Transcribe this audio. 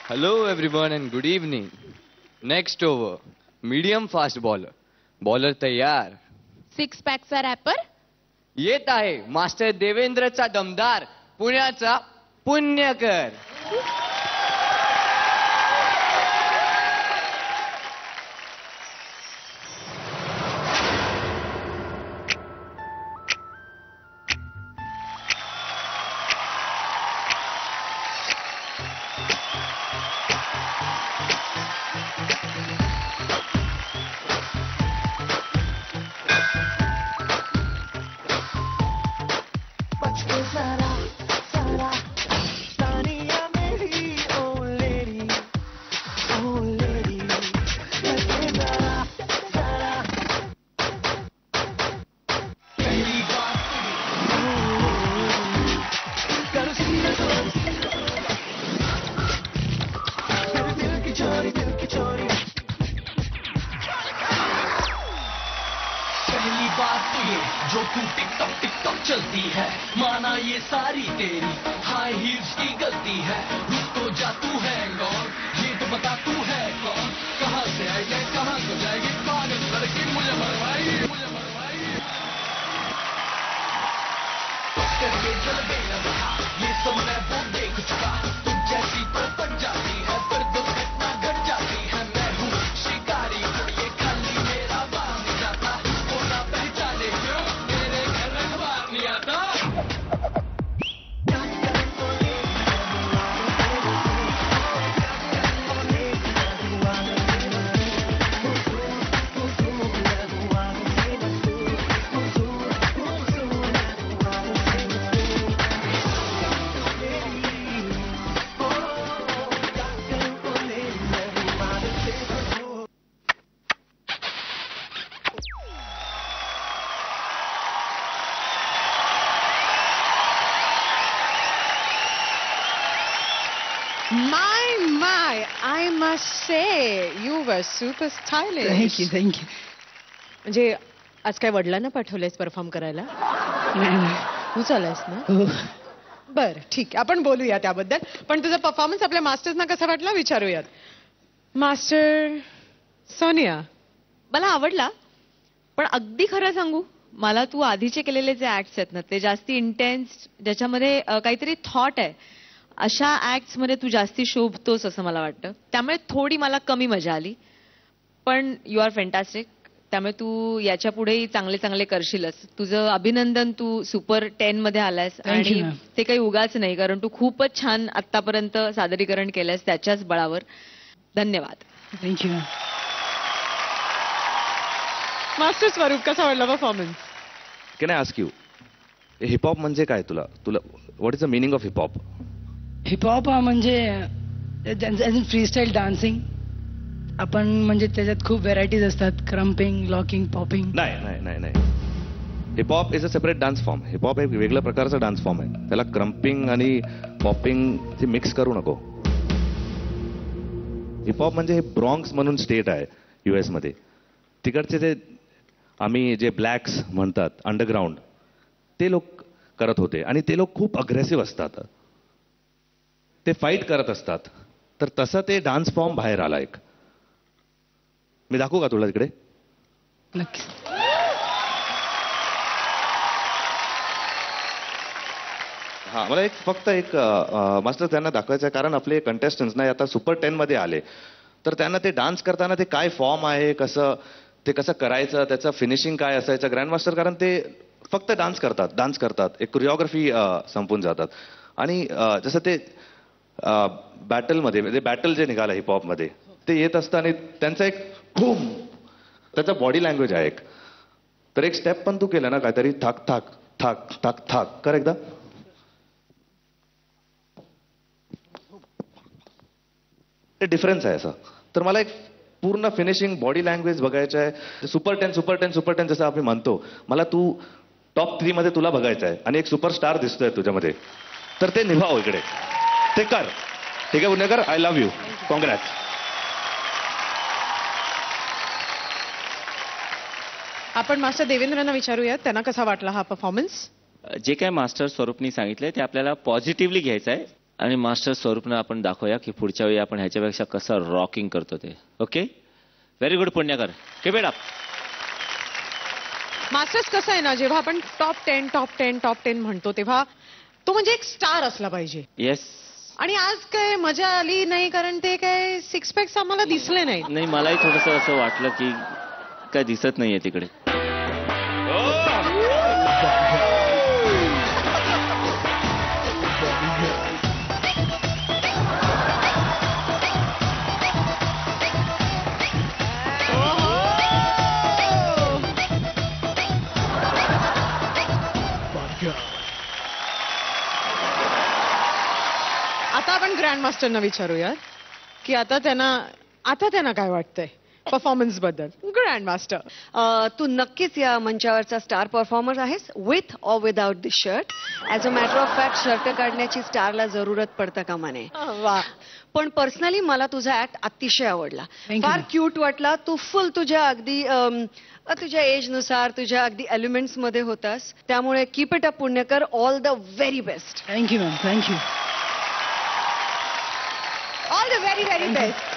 Hello everyone and good evening. Next over, medium fast bowler. Bowler तयार. 6 पॅकचा wrapper. येत आहे master देवेंद्रचा दमदार पुण्याचा पुण्यकर. पहली बात तो ये जो तू टिकटॉक टिकटॉक चलती है, माना ये सारी तेरी हाई हील्स की गलती है. रुक तो जा, तू है कौन, ये तो बता तू है कौन, कहाँ से आई है कहाँ को जाएगी, पागल लड़की मुझे मरवाई, मुझे मरवाई. करके जलवे न रहा, ये सब मैं वो देख चुका. तुम जैसी तो बन जाती है फिर दुर्घटना घट जाती है. मैं हूँ शिकारी, ये खाली मेरा बाम जाता, वो ना पहचाने क्यों मेरे घर अखबार नहीं आता. My, I must say, you were super stylish. Thank you. म्हणजे आज काय वडिलांना पाठवलंयस परफॉर्म करायला? तू चालायस ना? हो. बरं, ठीक आहे, आपण बोलूया त्याबद्दल. पण तुझा परफॉर्मन्स आपल्या मास्टर्सना कसा वाटला विचारूयात. मास्टर सोनिया. मला आवडला, पण अगदी खरं सांगू, मला तू आधीचे केलेले जे ऍक्ट्स आहेत ना ते जास्ती इंटेन्स, ज्याच्यामध्ये काहीतरी थॉट आहे, अशा ऍक्ट्स मध्ये तू जास्ती शोभतोस असं मला वाटतं. त्यामुळे थोडी मला कमी मजा आली. पण यू आर फॅन्टॅस्टिक. त्यामुळे तू याच्या पुढेही चांगले चांगले करशीलच. तुझं अभिनंदन, तू सुपर 10 मध्ये आलायस. Thank you, आणि ma'am. ते काही उगाच नाही, कारण तू खूपच छान आतापर्यंत सादरीकरण केलंयस त्याच्याच बळावर. धन्यवाद. थँक्यू. मास्टर स्वरूप, कसा वाटला performance? Can I ask you, hip hop म्हणजे काय? तुला तुला what is the meaning of hip hop? Hip hop हा म्हणजे फ्रीस्टाईल डान्सिंग. आपण म्हणजे त्याच्यात खूप व्हेरायटीज असतात, क्रम्पिंग, लॉकिंग, पॉपिंग. नाही नाही नाही नाही, hip hop is a separate dance form. Hip hop एक वेगळ्या प्रकारचा डान्स फॉर्म आहे. त्याला क्रम्पिंग आणि पॉपिंग मिक्स करू नको. हिपहॉप म्हणजे हे ब्रॉन्क्स म्हणून स्टेट आहे US मध्ये. तिकडचे ते आम्ही जे ब्लॅक्स म्हणतात अंडरग्राऊंड, ते लोक करत होते. आणि ते लोक खूप अग्रेसिव्ह असतात, ते फाईट करत असतात. तर तसं ते डान्स फॉर्म बाहेर आला एक. मी दाखवू का तुला तिकडे? नक्की. हा, मला एक फक्त एक मास्टर त्यांना दाखवायचं आहे, कारण आपले कंटेस्टंट्स ना आता सुपर 10 मध्ये आले, तर त्यांना ते डान्स करताना ते काय फॉर्म आहे, कसं ते कसं करायचं, त्याचं फिनिशिंग काय असायचं ग्रँड मास्टर, कारण ते फक्त डान्स करतात, एक कोरिओग्राफी संपून जातात. आणि जसं ते बॅटलमध्ये, म्हणजे बॅटल जे निघालं हिपहॉपमध्ये, ते येत असतं आणि त्यांचा एक खूम, त्याचा बॉडी लँग्वेज आहे एक. तर एक स्टेप पण तू केलं ना काहीतरी, थाक थाक थाक थाक थाक कर एकदा. ते डिफरन्स आहे असं. तर मला एक पूर्ण फिनिशिंग बॉडी लँग्वेज बघायचं आहे. सुपर 10 जसं आपण म्हणतो, मला तू टॉप 3 मध्ये तुला बघायचं आहे आणि एक सुपरस्टार दिसतोय तुझ्यामध्ये, तर ते निभाव इकडे, ते कर. ठीक आहे पुणेकर, आय लव्ह यू, कॉंग्रॅट. आपण मास्टर देवेंद्रना विचारूयात, त्यांना कसा वाटला हा परफॉर्मन्स? जे काय मास्टर स्वरूपनी सांगितलंय ते आपल्याला पॉझिटिव्हली घ्यायचं आहे. आणि मास्टर स्वरूपनं आपण दाखवूया की पुढच्या वेळी आपण ह्याच्यापेक्षा कसं रॉकिंग करतो ते. ओके, व्हेरी गुड पुण्याकर, कीप इट अप. मास्टर्स कसं आहे ना, जेव्हा आपण टॉप 10 म्हणतो तेव्हा तो म्हणजे एक स्टार असला पाहिजे. येस. आणि आज काय मजा आली नाही, कारण ते काय सिक्स पॅक्स आम्हाला दिसले नाही. नाही, मलाही थोडंसं असं वाटलं की काय दिसत नाहीये तिकडे. आता आपण ग्रँड मास्टरना विचारूया की आता त्यांना काय वाटतंय परफॉर्मन्स बद्दल. ग्रँड मास्टर, तू नक्कीच या मंचावरचा स्टार परफॉर्मर आहेस, with or without the shirt. As a matter of fact shirt काढण्याची स्टारला जरूरत पडता कामा नये. वा. पण पर्सनली मला तुझा ऍक्ट अतिशय आवडला. Thank you. फार क्यूट वाटला. तू फुल तुझ्या अगदी तुझ्या एजनुसार तुझ्या अगदी एलिमेंट्स मध्ये होतास. त्यामुळे keep it up Punekar. All the very best. Thank you ma'am, thank you. All the very very best.